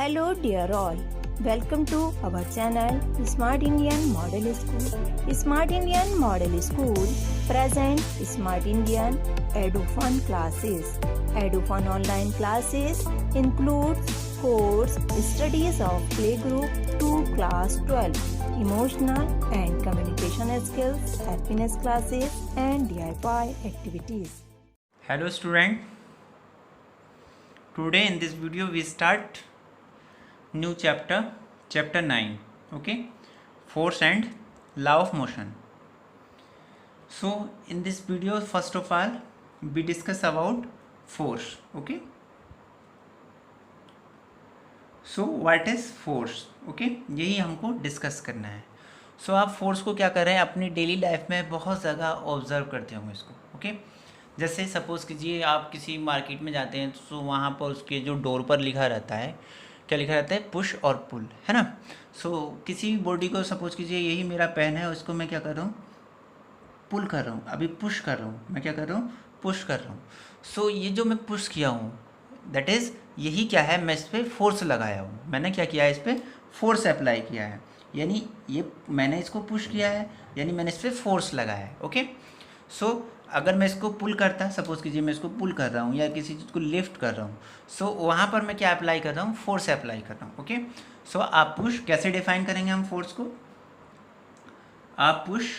Hello dear all, welcome to our channel Smart Indian Model School. Smart Indian Model School present Smart Indian EduFun classes. EduFun online classes includes course studies of playgroup to class 12, emotional and communication skills, happiness classes and DIY activities. Hello student, today in this video we start new chapter 9, okay, force and law of motion. So in this video first of all we discuss about force, okay. So what is force, okay, यही हमको discuss करना है. सो आप force को क्या कर रहे हैं अपनी डेली लाइफ में बहुत जगह ऑब्जर्व करते होंगे इसको, ओके. जैसे सपोज़ कीजिए आप किसी मार्केट में जाते हैं तो वहाँ पर उसके जो डोर पर लिखा रहता है, क्या लिखा रहता है, पुश और पुल, है ना. सो किसी भी बॉडी को सपोज़ कीजिए यही मेरा पेन है, उसको मैं क्या कर रहा हूँ, पुल कर रहा हूँ. अभी पुश कर रहा हूँ, मैं क्या कर रहा हूँ, पुश कर रहा हूँ. सो ये जो मैं पुश किया हूँ दैट इज़ यही क्या है, मैं इस पर फोर्स लगाया हूँ. मैंने क्या किया है, इस पर फोर्स अप्लाई किया है, यानी ये मैंने इसको पुश किया है, यानी मैंने इस पर फोर्स लगाया है, ओके. सो अगर मैं इसको पुल करता, सपोज़ कीजिए मैं इसको पुल कर रहा हूँ या किसी चीज़ को लिफ्ट कर रहा हूँ, सो वहाँ पर मैं क्या अप्लाई कर रहा हूँ, फोर्स अप्लाई कर रहा हूँ, ओके. सो आप पुश कैसे डिफाइन करेंगे हम फोर्स को, आप पुश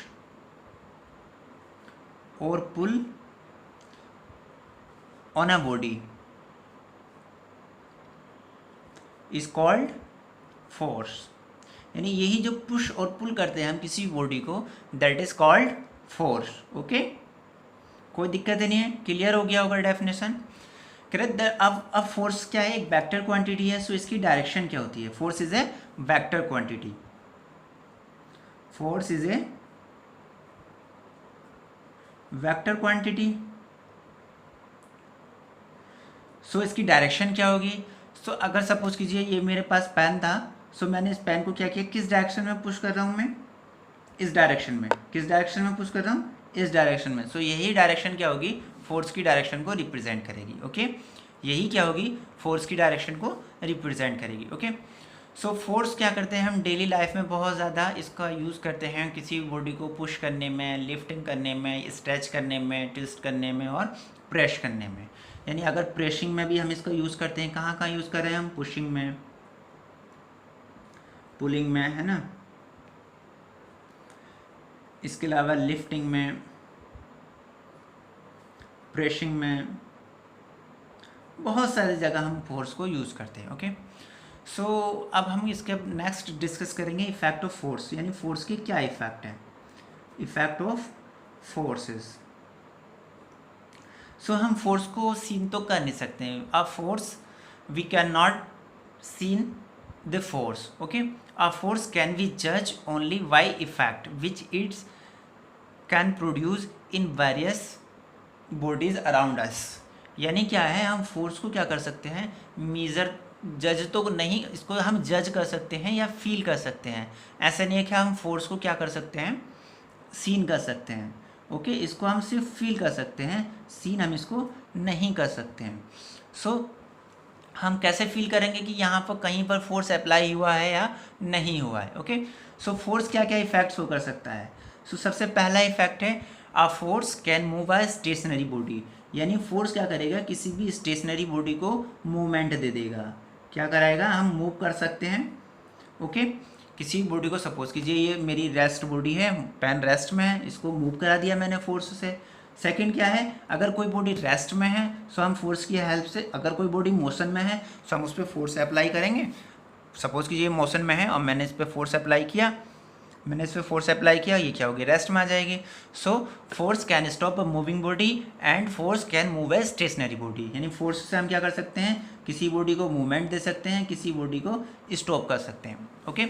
और pull on a body is called force. यानी यही जो पुश और पुल करते हैं हम किसी बॉडी को, that is called force, okay. कोई दिक्कत नहीं है, क्लियर हो गया होगा डेफिनेशन. अब फोर्स क्या है, एक वेक्टर क्वांटिटी है. सो इसकी डायरेक्शन क्या होती है, force is a vector quantity. Force is a vector quantity. So इसकी डायरेक्शन क्या होगी. सो अगर सपोज कीजिए ये मेरे पास पेन था, सो मैंने इस पेन को क्या किया, किस डायरेक्शन में पुश कर रहा हूँ मैं, इस डायरेक्शन में. किस डायरेक्शन में पुश कर रहा हूँ, इस डायरेक्शन में. सो यही डायरेक्शन क्या होगी, फोर्स की डायरेक्शन को रिप्रेजेंट करेगी, ओके. यही क्या होगी, फोर्स की डायरेक्शन को रिप्रेजेंट करेगी, ओके. सो फोर्स क्या करते हैं हम डेली लाइफ में बहुत ज़्यादा इसका यूज़ करते हैं किसी बॉडी को पुश करने में, लिफ्टिंग करने में, स्ट्रेच करने में, ट्विस्ट करने में और प्रेस करने में. यानी अगर प्रेसिंग में भी हम इसका यूज़ करते हैं, कहाँ कहाँ यूज़ कर रहे हैं हम, पुशिंग में, पुलिंग में, है ना. इसके अलावा लिफ्टिंग में, प्रेसिंग में, बहुत सारी जगह हम फोर्स को यूज़ करते हैं, ओके. सो अब हम इसके नेक्स्ट डिस्कस करेंगे इफेक्ट ऑफ फोर्स, यानी फोर्स के क्या इफेक्ट है, इफेक्ट ऑफ फोर्सेस. सो हम फोर्स को सीन तो कर नहीं सकते हैं. A force we can not seen the force, okay. A force can be जज only by effect which its can produce in various bodies around us. यानी क्या है, हम फोर्स को क्या कर सकते हैं, मेजर, जज तो नहीं, इसको हम जज कर सकते हैं या फील कर सकते हैं. ऐसा नहीं है कि हम फोर्स को क्या कर सकते हैं, सीन कर सकते हैं, ओके. इसको हम सिर्फ फील कर सकते हैं, सीन हम इसको नहीं कर सकते हैं. सो हम कैसे फील करेंगे कि यहाँ पर कहीं पर फोर्स अप्लाई हुआ है या नहीं हुआ है, ओके. सो फोर्स क्या क्या इफेक्ट्स हो कर सकता है. सो सबसे पहला इफेक्ट है, a force can move a stationary body. यानी फोर्स क्या करेगा, किसी भी स्टेशनरी बॉडी को मूवमेंट दे देगा. क्या कराएगा, हम मूव कर सकते हैं, ओके. किसी बॉडी को सपोज कीजिए ये मेरी रेस्ट बॉडी है, पेन रेस्ट में है, इसको मूव करा दिया मैंने फोर्स से. सेकंड क्या है, अगर कोई बॉडी रेस्ट में है सो हम फोर्स की हेल्प से, अगर कोई बॉडी मोशन में है सो हम उस पर फोर्स अप्लाई करेंगे. सपोज कीजिए मोशन में है और मैंने इस पर फोर्स अप्लाई किया, ये क्या होगी, रेस्ट में आ जाएगी. So force can stop a moving body and force can move a stationary body. यानी फोर्स से हम क्या कर सकते हैं, किसी बॉडी को मूवमेंट दे सकते हैं, किसी बॉडी को स्टॉप कर सकते हैं, ओके.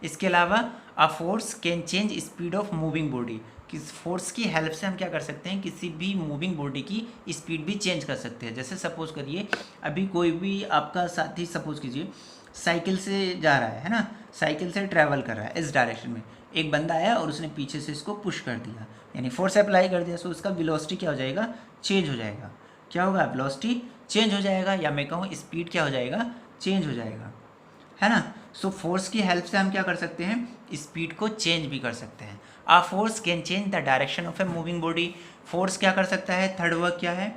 इसके अलावा अ force can change speed of moving body. किस फोर्स की हेल्प से हम क्या कर सकते हैं, किसी भी मूविंग बॉडी की स्पीड भी चेंज कर सकते हैं. जैसे सपोज करिए अभी कोई भी आपका साथी सपोज कीजिए साइकिल से जा रहा है ना, साइकिल से ट्रैवल कर रहा है इस डायरेक्शन में, एक बंदा आया और उसने पीछे से इसको पुश कर दिया, यानी फोर्स अप्लाई कर दिया. सो उसका वेलोसिटी क्या हो जाएगा, चेंज हो जाएगा. क्या होगा, वेलोसिटी चेंज हो जाएगा, या मैं कहूँ स्पीड क्या हो जाएगा, चेंज हो जाएगा, है ना। सो फोर्स की हेल्प से हम क्या कर सकते हैं, स्पीड को चेंज भी कर सकते हैं। A force can change the direction of a moving body. Force क्या कर सकता है, थर्ड वर्क क्या है,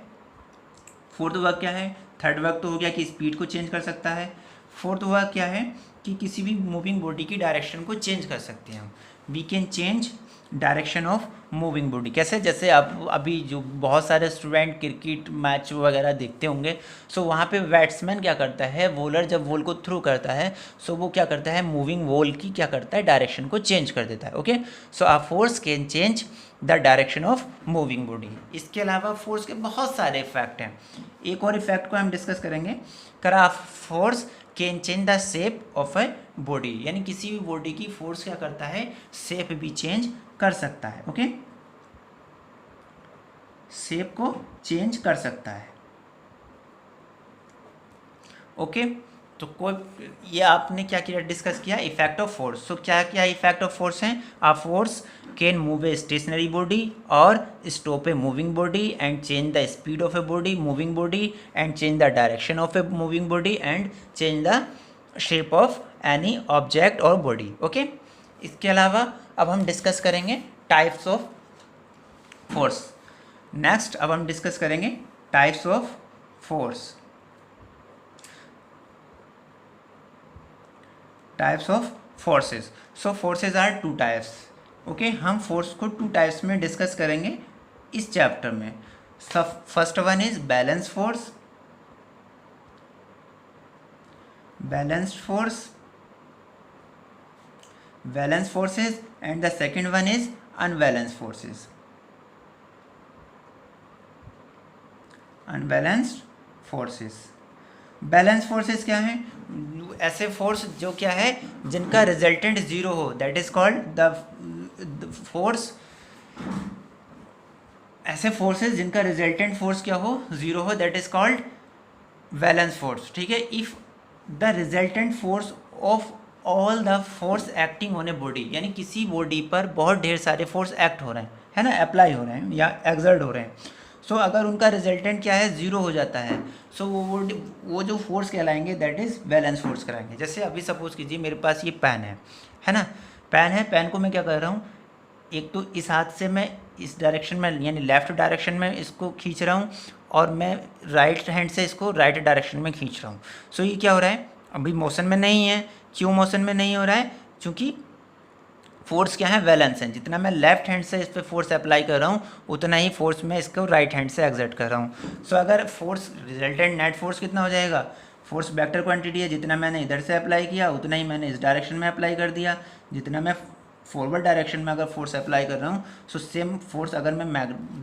फोर्थ वर्क क्या है, थर्ड वर्क तो हो गया कि स्पीड को चेंज कर सकता है। फोर्थ वर्क क्या है कि किसी भी मूविंग बॉडी की डायरेक्शन को चेंज कर सकते हैं हम। We can change direction of moving body. कैसे, जैसे आप अभी जो बहुत सारे स्टूडेंट क्रिकेट मैच वगैरह देखते होंगे, सो वहाँ पे बैट्समैन क्या करता है, बॉलर जब बॉल को थ्रो करता है, सो वो क्या करता है, मूविंग बॉल की क्या करता है, डायरेक्शन को चेंज कर देता है। Okay, so a force can change the direction of moving body. इसके अलावा फोर्स के बहुत सारे इफेक्ट हैं। एक और इफेक्ट को हम डिस्कस करेंगे, करा force can change the shape of a body, यानी किसी भी बॉडी की फोर्स क्या करता है, शेप भी चेंज कर सकता है। ओके, शेप को चेंज कर सकता है। ओके, तो कोई ये आपने क्या किया, डिस्कस किया इफेक्ट ऑफ फोर्स। सो क्या क्या इफेक्ट ऑफ फोर्स हैं, a force can move a stationary body और stop a moving body and change the speed of a body, moving body and change the direction of a moving body and change the shape of any object और body. Okay, इसके अलावा अब हम discuss करेंगे types of force. Next अब हम discuss करेंगे types of force. Types of forces. So forces are two types. Okay, हम फोर्स को टू टाइप्स में डिस्कस करेंगे इस चैप्टर में। First one is balance force, balanced force, balance forces, and the second one is unbalanced forces, unbalanced forces. Balance forces क्या हैं, ऐसे force जो क्या है, जिनका रिजल्टेंट जीरो हो, that is called the force. ऐसे फोर्सेस जिनका रिजल्टेंट फोर्स क्या हो, जीरो हो, that is called balance force. ठीक है, if the resultant force of all the force acting on a body, यानी किसी बॉडी पर बहुत ढेर सारे फोर्स एक्ट हो रहे हैं, है ना, अप्लाई हो रहे हैं या एक्सर्ट हो रहे हैं। सो अगर उनका रिजल्टेंट क्या है, ज़ीरो हो जाता है, सो वो जो फोर्स कहलाएंगे दैट इज़ बैलेंस फोर्स कराएंगे। जैसे अभी सपोज कीजिए मेरे पास ये पेन है ना, पेन है, पेन को मैं क्या कर रहा हूँ, एक तो इस हाथ से मैं इस डायरेक्शन में यानी लेफ़्ट डायरेक्शन में इसको खींच रहा हूँ और मैं राइट हैंड से इसको राइट डायरेक्शन में खींच रहा हूँ। सो ये क्या हो रहा है, अभी मोशन में नहीं है। क्यों मोशन में नहीं हो रहा है, क्योंकि फोर्स क्या है, बैलेंस है। जितना मैं लेफ्ट हैंड से इस पर फोर्स अप्लाई कर रहा हूँ उतना ही फोर्स मैं इसको राइट हैंड से एक्सर्ट कर रहा हूँ। सो अगर फोर्स रिजल्टेंट नेट फोर्स कितना हो जाएगा, फोर्स वेक्टर क्वांटिटी है, जितना मैंने इधर से अप्लाई किया उतना ही मैंने इस डायरेक्शन में अप्लाई कर दिया। जितना मैं फॉरवर्ड डायरेक्शन में अगर फोर्स अप्लाई कर रहा हूँ, सो सेम फोर्स अगर मैं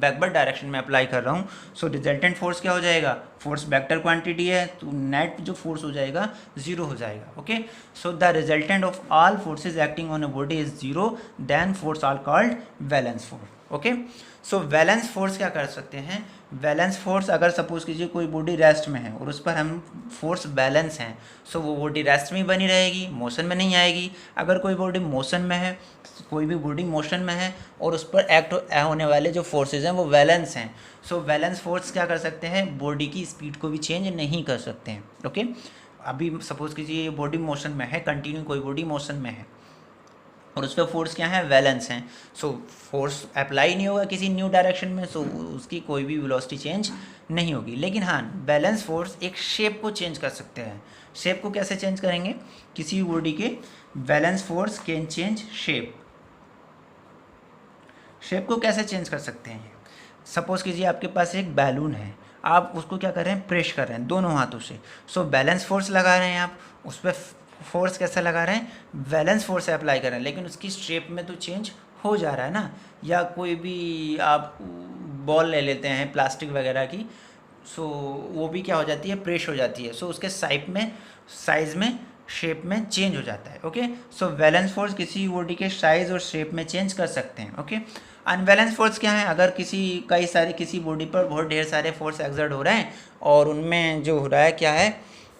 बैकवर्ड डायरेक्शन में अप्लाई कर रहा हूँ, सो रिजल्टेंट फोर्स क्या हो जाएगा, फोर्स वेक्टर क्वांटिटी है तो नेट जो फोर्स हो जाएगा जीरो हो जाएगा। Okay, so the resultant of all forces acting on a body is zero, then force are called balance force. Okay, so balance force क्या कर सकते हैं, बैलेंस फोर्स अगर सपोज कीजिए कोई बॉडी रेस्ट में है और उस पर हम फोर्स बैलेंस हैं, सो वो बॉडी रेस्ट में ही बनी रहेगी, मोशन में नहीं आएगी। अगर कोई बॉडी मोशन में है, कोई भी बॉडी मोशन में है और उस पर एक्ट होने वाले जो फोर्सेज हैं वो बैलेंस हैं, सो बैलेंस फोर्स क्या कर सकते हैं, बॉडी की स्पीड को भी चेंज नहीं कर सकते हैं। ओके, अभी सपोज कीजिए ये बॉडी मोशन में है, कंटिन्यू कोई बॉडी मोशन में है और उस पर फोर्स क्या है, बैलेंस हैं। सो फोर्स अप्लाई नहीं होगा किसी न्यू डायरेक्शन में, सो उसकी कोई भी वेलोसिटी चेंज नहीं होगी। लेकिन हाँ, बैलेंस फोर्स एक शेप को चेंज कर सकते हैं। शेप को कैसे चेंज करेंगे, किसी भी बॉडी के balance force can change shape. Shape को कैसे चेंज कर सकते हैं, सपोज कीजिए आपके पास एक बैलून है, आप उसको क्या कर रहे हैं, प्रेस कर रहे हैं दोनों हाथों से। सो बैलेंस फोर्स लगा रहे हैं आप, उस पर फोर्स कैसा लगा रहे हैं, बैलेंस फोर्स अप्लाई कर रहे हैं, लेकिन उसकी शेप में तो चेंज हो जा रहा है ना। या कोई भी आप बॉल ले लेते हैं प्लास्टिक वगैरह की, सो वो भी क्या हो जाती है, प्रेस हो जाती है, सो उसके साइज़ में शेप में चेंज हो जाता है। ओके, सो बैलेंस फोर्स किसी बॉडी के साइज़ और शेप में चेंज कर सकते हैं। ओके, अनबैलेंस फोर्स क्या है, अगर किसी बॉडी पर बहुत ढेर सारे फोर्स एक्सर्ट हो रहे हैं और उनमें जो हो रहा है क्या है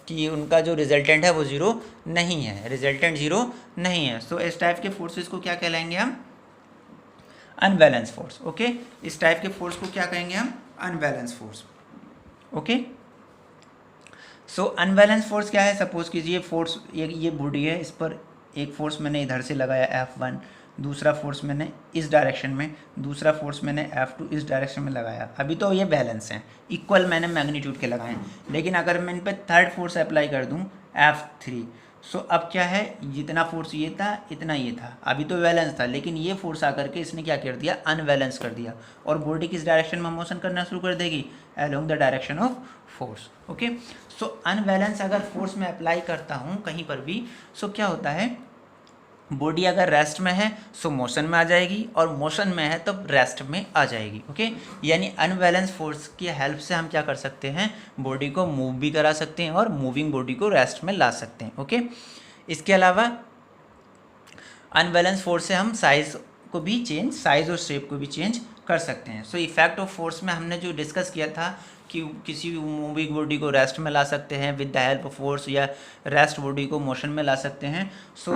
कि उनका जो रिजल्टेंट है वो ज़ीरो नहीं है, रिजल्टेंट ज़ीरो नहीं है। सो इस टाइप के फोर्सेस को क्या कहलाएंगे हम, अनबैलेंस फोर्स। ओके, इस टाइप के फोर्स को क्या कहेंगे हम, अनबैलेंस फोर्स। ओके, सो अनबैलेंस फोर्स क्या है? सपोज कीजिए फोर्स ये बॉडी है, इस पर एक फोर्स मैंने इधर से लगाया F1, दूसरा फोर्स मैंने इस डायरेक्शन में, दूसरा फोर्स मैंने F2 इस डायरेक्शन में लगाया। अभी तो ये बैलेंस हैं, इक्वल मैंने मैग्नीट्यूड के लगाए हैं। लेकिन अगर मैं इन पर थर्ड फोर्स अप्लाई कर दूँ F3, सो अब क्या है, जितना फोर्स ये था इतना ये था, अभी तो बैलेंस था, लेकिन ये फोर्स आकर के इसने क्या कर दिया, अनबैलेंस कर दिया, और बॉडी किस डायरेक्शन में मोशन करना शुरू कर देगी, along the direction of force. Okay, so unbalance अगर फोर्स में अप्लाई करता हूँ कहीं पर भी, सो क्या होता है, बॉडी अगर रेस्ट में है सो मोशन में आ जाएगी, और मोशन में है तो रेस्ट में आ जाएगी। ओके, यानी अनबैलेंस फोर्स की हेल्प से हम क्या कर सकते हैं, बॉडी को मूव भी करा सकते हैं और मूविंग बॉडी को रेस्ट में ला सकते हैं। ओके, इसके अलावा अनबैलेंस फोर्स से हम साइज़ और शेप को भी चेंज कर सकते हैं। सो इफेक्ट ऑफ फोर्स में हमने जो डिस्कस किया था कि किसी मूविंग बॉडी को रेस्ट में ला सकते हैं with the help of force, या रेस्ट बॉडी को मोशन में ला सकते हैं। सो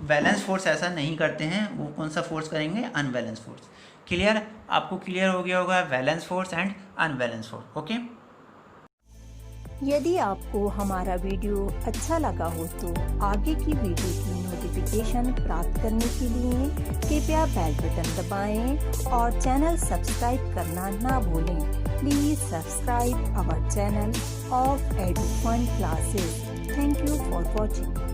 बैलेंस फोर्स ऐसा नहीं करते हैं, वो कौन सा फोर्स करेंगे, अनबैलेंस फोर्स। क्लियर? आपको क्लियर हो गया होगा balance force and unbalance force. Okay, यदि आपको हमारा वीडियो अच्छा लगा हो तो आगे की वीडियो की नोटिफिकेशन प्राप्त करने के लिए कृपया बेल बटन दबाएं और चैनल सब्सक्राइब करना ना भूलें। Please subscribe our channel of Edufun classes. Thank you for watching.